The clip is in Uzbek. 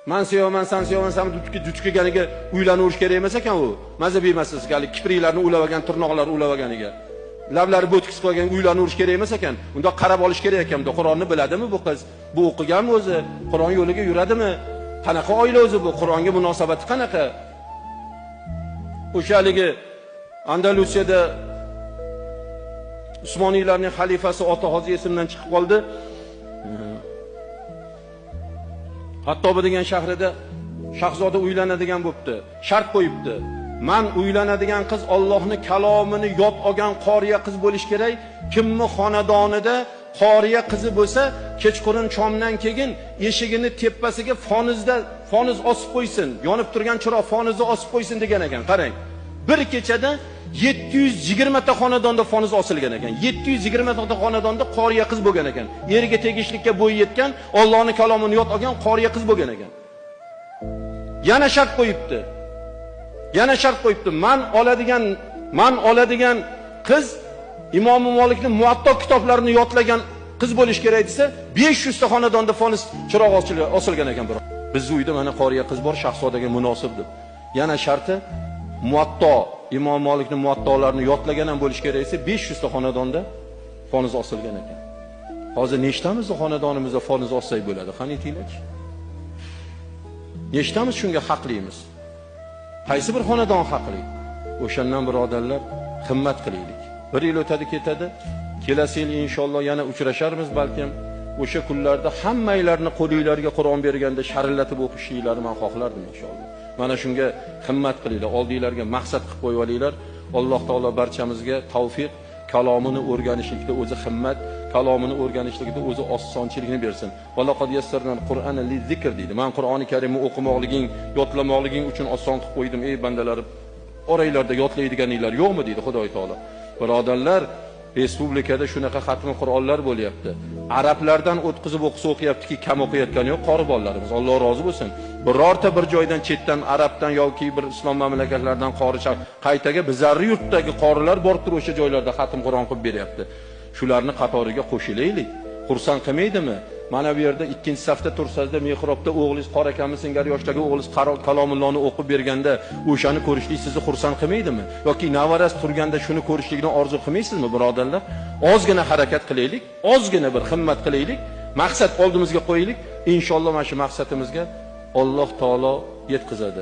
Men sevaman, sen sevaman, sen duch kelganiga uylanuverish kerak emas ekan u. Maza bermasiz, hali kipriklarni ulab olgan, tirnoqlarni ulab olganiga. Lablari bo'tkis qilgan uylanuverish kerak emas ekan. Unda qarab olish kerak ekan. Qur'onni biladimi bu qiz? Bu o'qiganmi o'zi? Qur'on yo'liga yuradimi? Qanaqa oila o'zi bu? Qur'onga munosabati qanaqa? O'shaligi Andalusiyada Usmoniylarning xalifasi ota hozir esimdan chiqib qoldi. Hattobi degan shahrida shahzoda uylanadigan bo'libdi. Shart qo'yibdi. Men uylanadigan qiz Allohning kalomini yod olgan qoriya qiz bo'lish kerak. Kimni xonadonida qoriya qizi bo'lsa, kechqurun chomdan keyin eshigini tepasiga foniz osib qo'ysin. Yonib turgan chiroq fonizni osib qo'ysin degan ekan. Qarang. Bir kechada 720 ta xonadonda foniz osilgan ekan. 720 ta xonadonda qoriya qiz bo'lgan ekan. Eriga tegishlikka bo'yi yetgan, Allohning kalomini yod olgan qoriya qiz bo'lgan ekan. Yana shart qo'yibdi. Men oladigan qiz Imom Malikning Muvatta kitoblarini yodlagan qiz bo'lish kerak desa, 500 ta xonadonda foniz chiroq osilgan ekan. Bizning uyda mana qoriya qiz bor, shahzodaga munosib deb. Yana sharti Muvatta, Imom Malikning Muvattolarini yodlagan ham bo'lish kerak esa 500 ta xonadonda foniz osilgan ekan. Hozir nechtamizning xonadonimizda foniz olsak bo'ladi? Qani aytinglar. Nechtamiz shunga haqlimiz? Qaysi bir xonadon haqli? O'shandan birodarlar, himmat qilaylik. Bir yil o'tadi ketadi, kelasi yil inshaalloh yana uchrasharmiz balkim. O'sha kunlarda hammanglarni qo'lingizlarga Qur'on berganda sharillatib o'qishingizni men xohlardim inshaalloh. Mana shunga himmat qilinglar, oldinglarga maqsad qilib qo'yib olinglar. Alloh taolo barchamizga tavfiq, kalomini o'rganishlikda o'zi himmat, kalomini o'rganishlikda o'zi osonchilikni bersin. Valaqad yassarnal Qur'ana lizikr deydi. Men Qur'oni Karimni o'qimoqliging, yodlamoqliging uchun oson qilib qo'ydim, ey bandalarim. Oranglarda yodlaydiganinglar yo'qmi deydi Xudoy taolo. Birodarlar, respublikada shunaqa xatmi Qur'onlar bo'lyapti. Arablardan o'tkazib o'qiyaptiki, kam o'qiyotgani yo'q qori bolalarimiz. Alloh rozi bo'lsin. Birorta bir joydan chetdan arabdan yoki bir islom mamlakatlaridan qori qaytaga bizarri yurtdagi qorilar borib turib o'sha joylarda xatm Qur'on qilib beryapti. Shularni qatoriga qo'shilaylik. Xursand qilmaydimi? Mana bu yerda 2-safda tursangizda mehrobda o'g'lingiz qor akami singari yoshdagi o'g'lingiz kalomullohni o'qib berganda o'shani ko'rishlik sizni xursand qilmaydimi? Yoki navaras turganda shuni ko'rishlikni orzu qilmaysizmi, birodarlar? Ozgina harakat qilaylik, ozgina bir himmat qilaylik, maqsad oldimizga qo'yaylik. Inshaalloh mana shu maqsadimizga Alloh taolo yetkazadi.